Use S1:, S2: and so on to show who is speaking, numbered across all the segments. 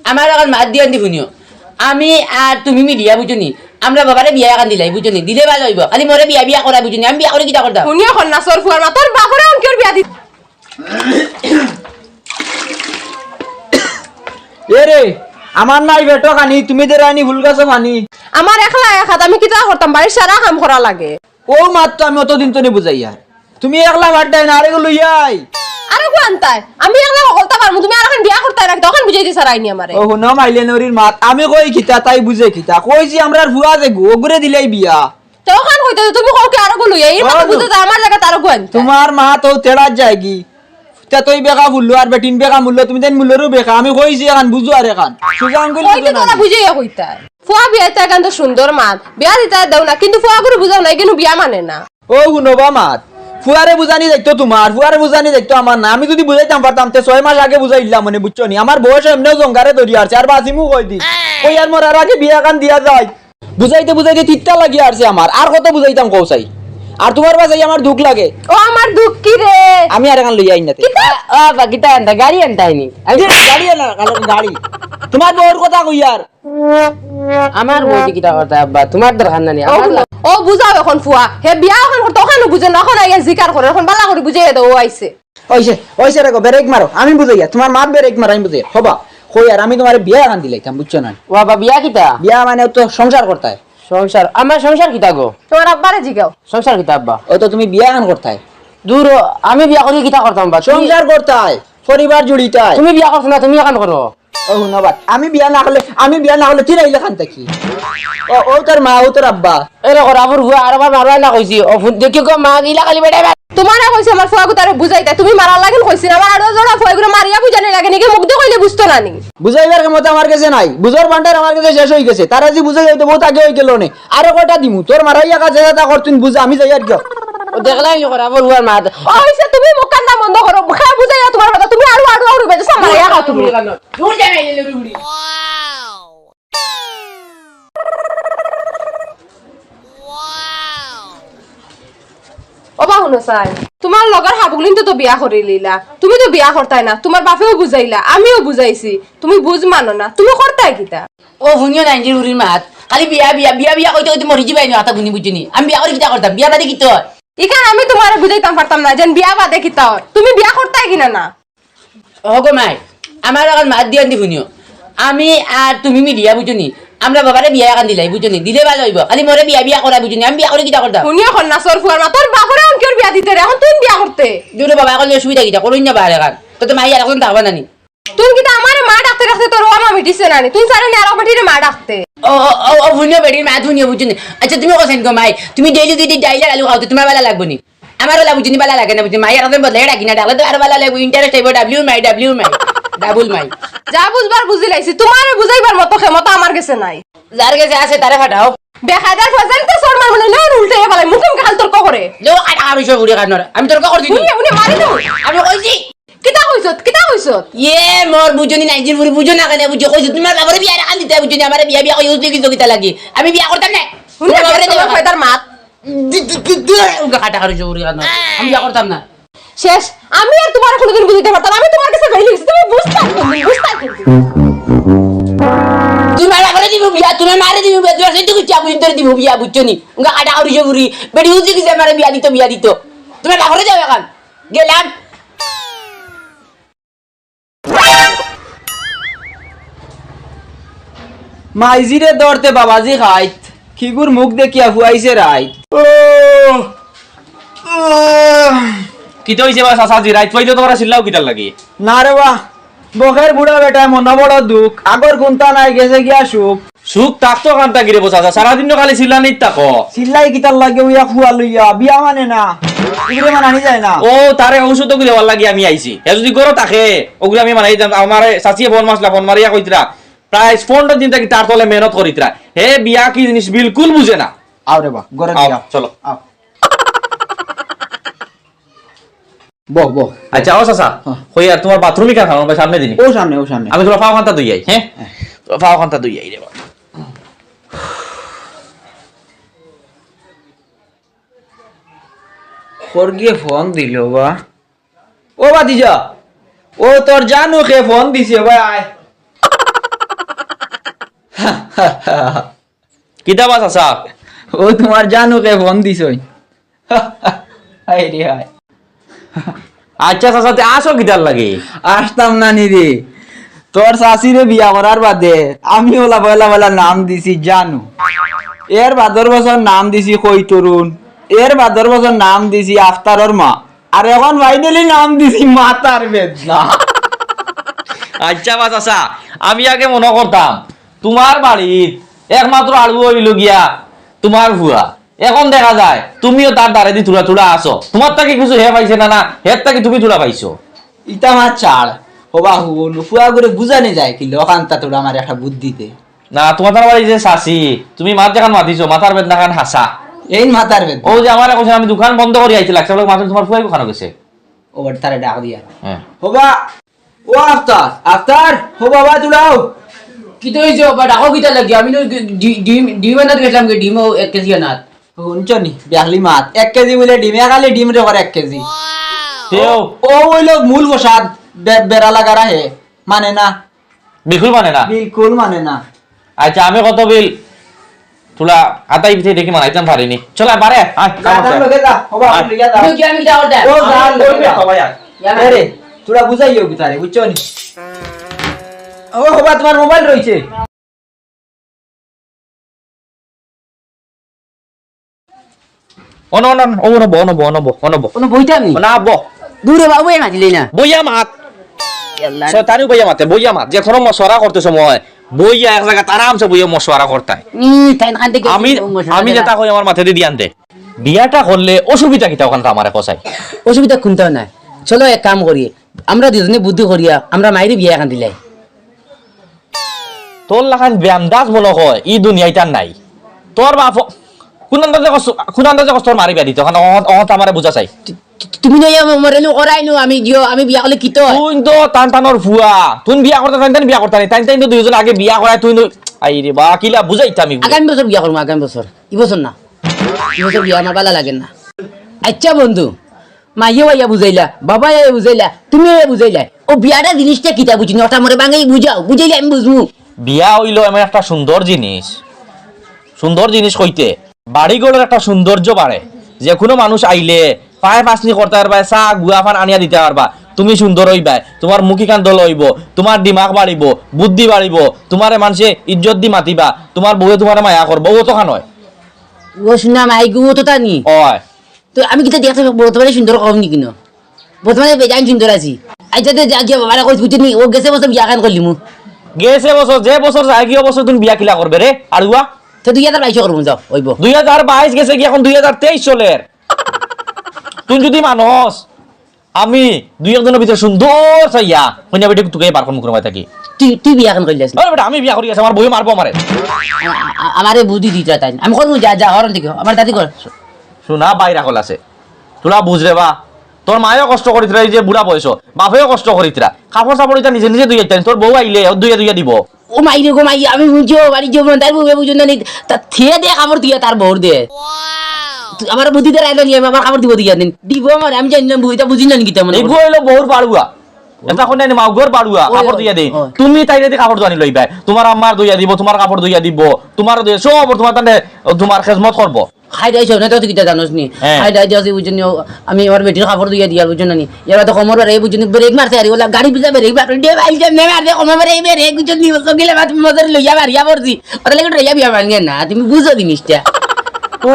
S1: আমার এখন মাত দিয়ে আনতে শুনিও আমি আর তুমি মিলিয়া বুঝুনি আমরা বাবারে বিয়া এখন দিলাই বুঝুনি দিলে ভালো হইব খালি মোরে বিয়া বিয়া করা বুঝুনি আমি বিয়া করে কিটা করতাম
S2: শুনিও কন্যা সর ফুয়ার মা তোর বাপরে অঙ্কের বিয়া দিত
S3: এরে আমার নাই বেটো খানি তুমি যে রানি ভুল গেছো খানি
S2: আমার একলা একাত আমি কিটা করতাম বাড়ির সারা কাম করা লাগে
S3: ও মাত্র আমি অতদিন তো বুঝাইয়া তুমি একলা বাড়াই না আরেগো লইয়াই
S2: আরে গুয়ান্তাই আমি একলা হলতা পারমু তুমি আর এখন বিয়া করতাই রাখ তখন বুঝাই দিছ রাইনি আমারে
S3: ও হুনো মাইলে নরির মাত আমি কই কিতা তাই বুঝে কিতা কইছি আমরার ফুয়া যে গোগরে দিলাই বিয়া
S2: তখন কইতে তুমি কওকে আর গো লইয়া এই মত বুঝতে আমার লাগা তার গুয়ান্ত
S3: তোমার মা তো তেড়া যায়গি তে তুই বেকা ফুললো আর বেটিন বেকা মূল্য তুমি দেন মূল্যরও বেকা আমি কইছি এখন বুঝো আর এখন সুজা আঙ্গুল
S2: কইতে তোরা বুঝাইয়া কইতাই ফুয়া বিয়াতে একান্ত সুন্দর মান বিয়া দিতা দাও না কিন্তু ফুয়া করে বুঝাও না কিন্তু বিয়া মানে না
S3: ও হুনবা মাত ফুয়ারে বুঝানি দেখতো তোমার ফুয়ারে বুঝানি দেখতো আমার না আমি যদি বুঝাইতাম পারতাম তে 6 মাস আগে বুঝাইলাম মানে বুঝছো নি আমার বয়স এমনিও জঙ্গারে ধরি আর চার বাসিমু কই দি কই আর মোর আর আগে বিয়া কান দিয়া যায় বুঝাইতে বুঝাইতে তিত্তা লাগি আসছে আমার আর কত বুঝাইতাম কৌসাই আর তোমার বাসাই আমার দুঃখ লাগে
S2: ও আমার দুঃখ কি রে
S3: আমি আর এখন লই আইন নাতে
S1: ও বাকিটা আনতা গাড়ি আনতাইনি
S3: গাড়ি না গাড়ি তোমার বউর কথা কই আর
S1: আমার বউটি কিটা করতা আব্বা তোমার দরকার নাই আমার
S2: ও বুঝাও এখন ফুয়া হে বিয়া এখন তখন বুঝে না এখন আইয়া জিকার করে এখন বালা করে বুঝাইয়া দাও ও আইছে
S3: ওইছে রে ব্রেক মারো আমি বুঝাইয়া তোমার মা ব্রেক মারো আমি বুঝাই হবা কই আর আমি তোমার বিয়া এখন দিলাইতাম বুঝছো না
S1: ও বাবা বিয়া কিটা
S3: বিয়া মানে তো সংসার করতাই
S1: সংসার আমার সংসার কিটা গো
S2: তোমার আব্বারে জিগাও
S1: সংসার কিটা আব্বা
S3: ও তো তুমি বিয়া এখন করতাই
S1: দূর আমি বিয়া করি কিটা করতাম বা
S3: সংসার করতাই পরিবার জুড়িতাই
S1: তুমি বিয়া করছ না তুমি এখন করো
S3: ও ধন্যবাদ আমি বিয়া না হলে তুই রাইলে খান থাকি ও তোর মা ও তোর আব্বা
S1: এরে করা আবার হুয়া আর আবার মারবা না কইছি ও দেখি গো মা গিলা খালি বেটা
S2: তোমারে কইছে আমার ফুয়া গুতারে বুঝাইতা তুমি মারা লাগেন কইছি আমার আরো জোড়া ফুয়া গুলো মারিয়া বুঝানি লাগে নাকি মুখ দিয়ে কইলে বুঝতো না নি
S3: বুঝাইবার ক্ষমতা আমার কাছে নাই বুঝার বান্ডার আমার কাছে শেষ হই গেছে তারা যে বুঝাই যাইতে বহুত আগে হই গেল নে আরো কয়টা দিমু তোর মারাইয়া কাছে তা করতুন বুঝা আমি যাই আর কি
S1: ও দেখলাই নি করা আবার হুয়ার মা
S2: ও হইছে তুমি মুখ কান্না বন্ধ করো খা বুঝাইয়া তোমার কথা তুমি আরো বেজে মারিয়া খাও তুমি
S1: দূর যাই না লুড়ি
S2: ওবা শুনো চাই তোমার লগর হাবুলিন তো বিয়া করে লিলা তুমি তো বিয়া করতাই না তোমার বাপেও বুঝাইলা আমিও বুঝাইছি তুমি বুঝ মানো না তুমি করতাই কিতা
S1: ও শুনিও নাই যে উড়ির মাত খালি বিয়া বিয়া বিয়া বিয়া কইতে কইতে মরি যাবাই না আতা গুনি বুঝিনি আমি বিয়া করে কিটা করতাম বিয়া বাদে কি তো
S2: ইখান আমি তোমারে বুঝাইতাম পারতাম না যেন বিয়া বাদে কিতা তুমি বিয়া করতাই কিনা না
S1: ও গো মাই আমার এখন মাত দিয়ে আনতে শুনিও আমি আর তুমি মিলিয়া বুঝুনি আমরা বাবারে বিয়া এখন দিলাই বুঝুনি দিলে ভালো হইব খালি মোরে বিয়া বিয়া করা বুঝুনি আমি বিয়া করে কিটা করতাম
S2: শুনিও কন্যা সর ফুয়ার মা তোর বাপরে অঙ্কের বিয়া দিতে রে এখন তুই বিয়া করতে
S1: দূর বাবা এখন অসুবিধা কিটা করুন না বাইরে এখন তো মাই আর এখন থাকবা নানি
S2: তুই কিতা আমারে মা ডাকতে রাখতে তোর আমা মিটিছে নানি তুই সারে নে আর বেটিরে মা ডাকতে
S1: ও ও ও শুনিও বেটির মা শুনিও বুঝুনি আচ্ছা তুমি কোসেন গো মাই তুমি ডেইলি যদি ডাইলা আলু খাও তোমার ভালো লাগবে নি আমারও লাগবে বুঝুনি ভালো লাগে না বুঝুনি মাই আর বদলে ডাকি না ডাকলে তো আর ভালো লাগবে ইন্টারেস্ট হইব ডাব্লিউ মাই ডাবল মাই
S2: যা বুঝবার বুঝিলাইছি তোমারে বুঝাইবার মতো ক্ষমতা আমার কাছে নাই
S1: যার কাছে আছে তারে ফাটাও
S2: বেকায়দার ফজল তো সর মার মানে না উল্টে গেলাই মুখম কাল তর্ক করে
S1: লো আর বিষয় উড়ে কানর আমি তর্ক করছি
S2: উনি মারি দাও
S1: আমি কইছি
S2: কিতা কইছত
S1: ইয়ে মোর বুঝনি নাই জির বুঝো না কেন বুঝো কইছি তোমার বাবারে বিয়া রাখান দিতে বুঝনি আমার বিয়া বিয়া কই উঠে কিছু কিতা লাগি আমি বিয়া করতাম না
S2: উনি বাবারে দেবা ফায়দার মাত
S1: উগা কাটা করে জোরে কানর আমি বিয়া করতাম না
S2: শেষ আমি আর তোমার কোনোদিন বুঝাইতে পারতাম আমি তোমার কাছে গাইলি তুমি বুঝতা
S1: তোমার বাবারে দিব বিয়া তুমি মারে দিব বিয়া তুমি সেটা কইছি আমি ইন্টার দিব বিয়া বুঝছনি উগা কাটা করে জোরে বেডি উঠে কিছু আমার বিয়া দিত তুমি বাবারে যাও এখন গেলাম
S3: মাইজিরে দরতে বাবাজি খাইত খিগুর মুখ দেখিয়া হুয়াইছে রাইত
S4: কিতা হইছে বা সাসাজি রাইত পাইলে তোমরা চিল্লাও কিতার লাগি
S3: না রে বাহ বখের বুড়া বেটা মন বড় দুঃখ আগর কোনটা নাই গেছে গিয়া সুখ
S4: সুখ থাকতো কান্তা গিরে বসা সারাদিন খালি চিল্লানিত থাকো
S3: চিল্লাই কিতার লাগে উইয়া খুয়া লইয়া বিয়া মানে না ইগরে মানানি যায় না
S4: ও তারে ঔষধ গুলি দেওয়ার লাগি আমি আইছি এ যদি গরো থাকে ওগুলো আমি মানাই যাম আমার চাচিয়ে ফোন মারিয়া কইতরা প্রায় 15 দিন থেকে তার তলে মেহনত করিতরা হে বিয়া কি জিনিস বিলকুল বুঝে না
S3: আও রে বাহ গরে দিয়া
S4: চলো
S3: আও বহ বহ
S4: আচ্ছা ও চাচা কই আর তোমার বাথরুমে কেন খানো সামনে দিনি
S3: ও সামনে
S4: আমি তোমার পাও খান্তা দুই আই হ্যাঁ পাও খান্তা দুই আই রে বাবা
S3: ফরগিয়ে ফোন দিল বা ও বাতিজা ও তোর জানু খে ফোন দিছে ভাই আয়
S4: কিতা বাস আসা
S3: ও তোমার জানুকে ফোন দিছই হাই রে হাই
S4: আচ্ছা চাচাতে আসো কিতার লাগে
S3: আসতাম না নি রে তোর শাশিরে বিয়া করার বাদে আমি ওলা বলা বলা নাম দিছি জানু এর বাদর বছর নাম দিছি কই তরুণ এর বাদর বছর নাম দিছি আফতারর মা আর এখন ফাইনালি নাম দিছি মাতার বেদনা
S4: আচ্ছা বাস আসা আমি আগে মনে করতাম তোমার বাড়ির একমাত্র আলু হইল গিয়া তোমার ভুয়া এখন দেখা যায় তুমিও তার দ্বারে দি তুলা তুলা আসো তোমার তাকে কিছু হে পাইছে না হের তাকে তুমি তুলা পাইছো
S3: ইটা আমার চাল হবা হুন ফুয়া করে বুঝানি যায় কি লোকান্তা তোরা আমার একটা বুদ্ধিতে
S4: না তোমার তার বাড়ি যে শাসি তুমি মাত দেখান মাতিছো মাথার বেদনা খান হাসা
S3: এই মাতার বেদনা
S4: ও যে আমার এখন আমি দোকান বন্ধ করে আইছি লাগছে মাত্র তোমার ফুয়াই খানো গেছে
S3: ওর তারে ডাক দিয়া
S4: হ্যাঁ
S3: হবা ও আফতার আফতার হো বাবা তুলাও
S1: কি তো হইছে বাবা ডাকো কিতা লাগি আমি তো ডিম আনাত গেছিলাম কি ডিম 1 কেজি আনাত
S3: শুনছনি বিয়াহলি মাত 1 কেজি বলে ডিমে খালি ডিম রে করে 1 কেজি
S4: তেও
S3: ও হইলো মূল প্রসাদ বেড়া লাগা রাহে মানে না
S4: বিলকুল মানে না
S3: বিলকুল মানে না
S4: আচ্ছা আমি কত বিল তুলা আতাই পিঠে দেখি মানাইতাম পারিনি চল বারে
S3: লগে যা হবা লিয়া যা
S1: তুমি কি আমি কিতা করতে
S3: ও যা লগে
S4: সবাই
S3: রে তোরা বুঝাইও কি তারে বুঝছনি ও হবা তোমার মোবাইল রইছে
S4: অন অন ও নব
S1: কোনো বইতাম নি
S4: না ব
S1: দূরে বাবু এ মাতিলি না
S4: বইয়া মাত
S1: আল্লাহ
S4: শয়তানি বইয়া মাতে বইয়া মাত যে কোনো মশওয়ারা করতে সময় বইয়া এক জায়গা আরামসে বইয়া মশওয়ারা করতাই
S1: তাই খান থেকে
S4: আমি যেটা কই আমার মাথায় দিয়ে আনতে বিয়াটা করলে অসুবিধা কিটা ওখান আমারে কসাই
S1: অসুবিধা কোনটাও নাই চলো এক কাম করি আমরা দুজনে বুদ্ধি করিয়া আমরা মাইরে বিয়া খান দিলাই
S4: তোর লাখান ব্যামদাস মনে হয় ই দুনিয়াইটা নাই তোর বাপ কোন আন্দাজে কষ্ট মারি বিয়া দিত ওখানে আমারে বুঝা চাই
S1: তুমি নয় মরেলো করাইনো আমি জিও আমি বিয়া করলে কি তো
S4: তুই তো টান ভুয়া তুই বিয়া করতে টান বিয়া করতে টান তো দুইজন আগে বিয়া করায় তুই আই রে বা কিলা বুঝাইতা আমি
S1: আগামী বছর বিয়া করবো আগামী বছর এই বছর না এই বছর বিয়া আমার ভালো লাগে না আচ্ছা বন্ধু মাইয়া ভাইয়া বুঝাইলা বাবা বুঝাইলা তুমি বুঝাইলা ও বিয়াটা জিনিসটা কিতা বুঝিনি ওটা মরে বাঙাই বুঝাও বুঝাইলে আমি বুঝবো
S4: বিয়া হইলো এমন একটা সুন্দর জিনিস কইতে বাড়িঘরের একটা সৌন্দর্য বাড়ে যে কোনো মানুষ আইলে পায়ে পাসনি করতে পারবা চা গুয়া ফান আনিয়া দিতে পারবা তুমি সুন্দর হইবা তোমার মুখী কান দল হইব তোমার দিমাগ বাড়িব বুদ্ধি বাড়িব তোমারে মানুষে ইজ্জত দি মাতিবা তোমার বউয়ে তোমার মায়া করবো ও তো খান হয়
S1: ও শুনা মাই গো তো তা নি
S4: হয়
S1: তো আমি কিতা দেখতে বর্তমানে সুন্দর কম নি কিনো বর্তমানে বেজান সুন্দর আছি আচ্ছা তো যা গিয়া বাবারা কইছ বুঝিনি ও গেছে বছর বিয়া খান করলি মু
S4: গেছে বছর যে বছর যায় গিয়ে বছর তুমি বিয়া কিলা করবে রে আর গুয়া
S1: তো 2022 করবো যাও হইব
S4: 2022 গেছে কি এখন 2023 চলের তুই যদি মানুষ আমি দুই একজনের ভিতরে সুন্দর চাইয়া কইনা বেটি তোকে বার করব করবাই থাকি
S1: তুই বিয়া খান করলি
S4: আরে বেটা আমি বিয়া করি আছে আমার বই মারবো আমারে
S1: আমারে বুদ্ধি দিতা তাই আমি করবো যা যা হরন দেখো আমার দাদি কর
S4: শোনা বাইরা কল আছে তোরা বুঝরে বা তোর মায়েও কষ্ট করিতরা এই যে বুড়া বয়স বাপেও কষ্ট করিতরা কাপড় চাপড় এটা নিজে নিজে দুই তোর বউ আইলে দুইয়া দিব
S1: ও মাইরে গো মাই আমি বুঝো বাড়ি যাবো তার বউ বুঝো না তা থিয়ে দে খাবার দিয়া তার বউর দে আমার বুদ্ধি দে রাইলো নিয়ে আমার খাবার দিব দিয়া দিন দিব আমার আমি জানি না বুঝিটা বুঝি না কি তেমন
S4: এই বউ হইলো বউর বাড়ুয়া এটা কোন মাও ঘর বাড়ুয়া কাপড় দুইয়া দেই তুমি তাইলে দি কাপড় জানি লইবা তোমার আম্মার দুইয়া দিব তোমার কাপড় দুইয়া দিব তোমার দুইয়া সব তোমার তানে তোমার খেজমত করব
S1: খাই দাইছ না তো কিটা জানোস নি খাই দাই দিছি বুঝনি আমি আমার বেটির খাবার দিয়া দিয়া বুঝছ না নি এরা তো কমর রে বুঝনি ব্রেক মারতে আরি ওলা গাড়ি পিছা ব্রেক মারতে দে ভাই যে মে মারতে কমর রে ব্রেক বুঝছ নি বল গিলে বাত মদর লইয়া মারিয়া পড়ছি ওটা লাগে রেয়া বিয়া মানগে না তুমি বুঝো জিনিসটা
S4: ও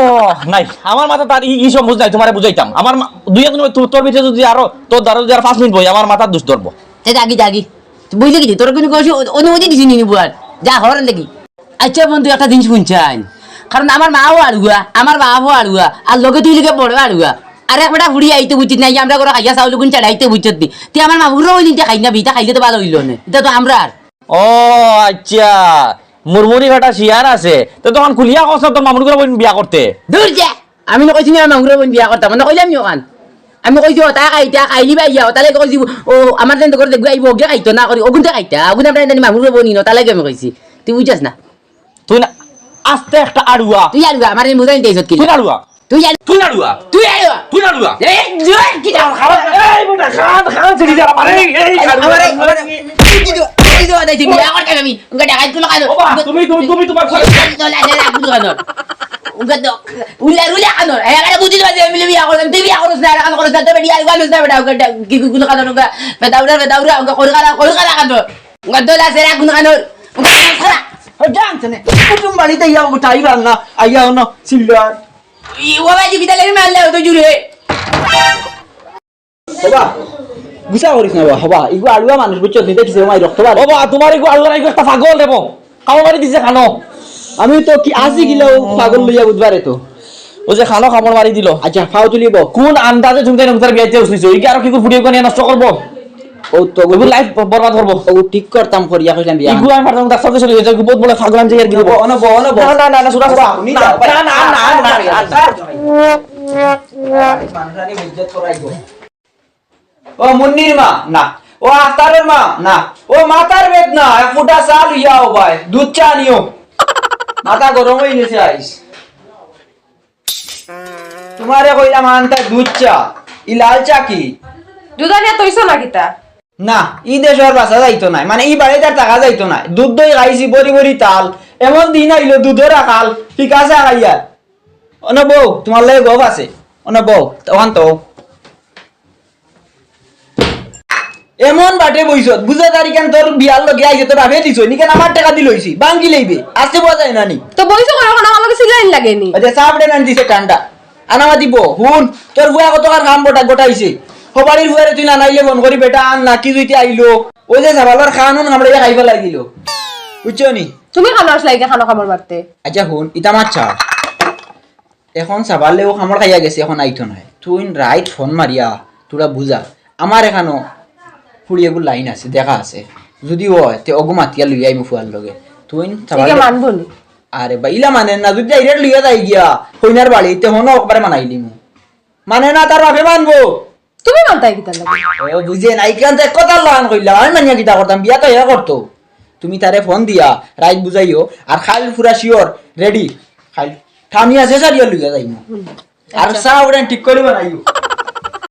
S4: নাই আমার মাথা তার ই সব বুঝ নাই তোমারে বুঝাইতাম আমার দুই একজন তোর ভিতরে যদি আরো তোর দ্বারা যদি আর 5 মিনিট বই আমার মাথা দুষ ধরবো
S1: তে জাগি জাগি বুঝলি কি তোর কোনো কইছি অনুমতি দিছি নি বুয়ার যা হরন দেখি আচ্ছা বন্ধু একটা জিনিস শুনছাই কারণ আমার মাও আড়ুয়া আমার বাবাও আড়ুয়া আর লগে তুই লিখে বড় আড়ুয়া আর একটা ফুড়ি আইতে বুঝছিস নাই আমরা করে খাইয়া চাউল গুণ চাড়াইতে বুঝছিস নি তুই আমার মামুরও ওই নিতে খাই না বিটা খাইলে তো ভালো হইল না এটা তো আমরা আর
S4: ও আচ্ছা মুরমুরি ঘাটা শিয়ার আছে তো তখন খুলিয়া কষ্ট তোর মামুর করে বিয়া করতে
S1: দূর যা আমি না কইছি আমার মামুরও বোন বিয়া করতাম না কইলাম ওখান আমি কইছি তা খাইতা খাইলি বাইয়া তালে কইছি ও আমার যেন করে দেখবো আইব ওকে খাইতো না করি ওগুনটা খাইতা ওগুন আমরা জানি মামুরও বোনই না তালে আমি কইছি তুই বুঝছস না
S4: তুই না আস্তে একটা আড়ুয়া
S1: তুই আড়ুয়া আমার মুদাই দেইছত কি
S4: তুই আড়ুয়া
S1: তুই
S4: তুই আড়ুয়া
S1: তুই আড়ুয়া
S4: তুই আড়ুয়া
S1: এই জয় কি দাও
S4: এই মোটা খান ছেড়ে যা আমারে এই
S1: আমারে এই তো দাইছি বিয়া করতে আমি উনকা ডাকাত গুলো কানো
S4: বাবা তুমি তোমার
S1: উনকা তো উলা কানো এরা বুঝি বাজে মিলে বিয়া করলাম তুই বিয়া করছ না কানো করছ না বিয়া গালছ না বেটা উনকা কি গুলো কানো উনকা বেদাউরা উনকা কলকাতা কানো উনকা দলা সেরা গুলো কানো উনকা খারা
S3: জানছ না কুটুম বাড়িতে ইয়া উঠাই না আইয়া না সিল্লার
S1: ই বাবা জি বিদালের মারলে তো জুড়ে
S3: বাবা গুছা করিস না বাবা ইগো আলুয়া মানুষ বুঝছো দিতে কিছু মাই রক্ত বাড়ে
S4: বাবা তোমার এগো আলু নাই একটা পাগল দেব খাও মারি দিছে খানো
S3: আমি তো কি আজি গিলো পাগল লইয়া বুধবারে তো
S4: ও যে খানো খাবার মারি দিল
S3: আচ্ছা ফাও তুলিব
S4: কোন আন্দাজে তুমি তার বিয়াইতে উঠছিস ওই কি আর কি ভিডিও করে নষ্ট করব
S3: ও তো
S4: ওই লাইফ বরবাদ করব
S3: ও ঠিক করতাম করিয়া কইলাম বিয়া
S4: ইগু আমি পারতাম তার সাথে চলে গেছে বহুত বলে পাগলাম যে এর গিলব
S3: অনব
S4: না সুরা সুরা
S3: ও মুন্নির মা না ও আফতারের মা না ও মাতার বেদ না এক ফুটা চাল ইয়াও ভাই দুধ চা নিও মাথা গরম হয়ে গেছে আইস তোমারে কইলাম আনতা দুধ চা ই লাল চা কি
S2: দুধানিয়া তৈছো না কিতা
S3: না ই দেশের বাসা যাইতো নাই মানে ই বাড়িতে আর টাকা যাইতো নাই দুধ দই খাইছি বড়ি বড়ি তাল এমন দিন আইলো দুধের আকাল ঠিক আছে খাইয়া অন বউ তোমার লাগে গপ আছে অন বউ তখন তো এমন বাটে বইছত বুঝা তারি কেন তোর বিয়ার লগে আইছে তোর আভে দিছ নি কেন আমার টাকা দিলইছি বাঙ্গি লইবে আসতে পাওয়া যায় না নি
S2: তো বইছো করে এখন আমার লগে সিলাইন লাগেনি
S3: আচ্ছা সাবড়ে নান দিছে ঠান্ডা আনামা দিব হুন তোর বুয়া কত কার কাম গোটাইছে হবাড়ির বুয়ারে তুই না নাইলে ফোন করি বেটা আন না কি দুইতে আইলো ওই যে সাবালার খানুন আমরা খাই ফেলাই দিল বুঝছো নি
S2: তুমি খানো আসলাই খানো খাবার মারতে
S3: আচ্ছা হুন ইতা মাছ ছাড় এখন সাবালেও খামর খাইয়া গেছে এখন আইতো নাই তুই রাইট ফোন মারিয়া তোরা বুঝা আমার এখানো ফুড়িয়েগুলো লাইন আছে দেখা আছে যদি হয় তে অগমাতিয়া লইয়া আইমু ফুয়ার লগে তুই
S2: ঠিক মানবো নি
S3: আরে বা ইলা মানে না যদি ডাইরেক্ট লইয়া যাই গিয়া কইনার বাড়ি তে হনো একবারে মানাইলি মু মানে না তার বাপে মানবো
S2: তুমি মানতাই কিতা লাগে
S3: ও বুঝে নাই কেন তো কথা লাগান কইলা আমি মানিয়া কিতা করতাম বিয়া তো এ করতো তুমি তারে ফোন দিয়া রাইট বুঝাইও আর খাইল পুরা শিওর রেডি খাইল থামিয়া আছে সারিয়া লইয়া যাইমু আর চা ওড়েন ঠিক করিবা নাইও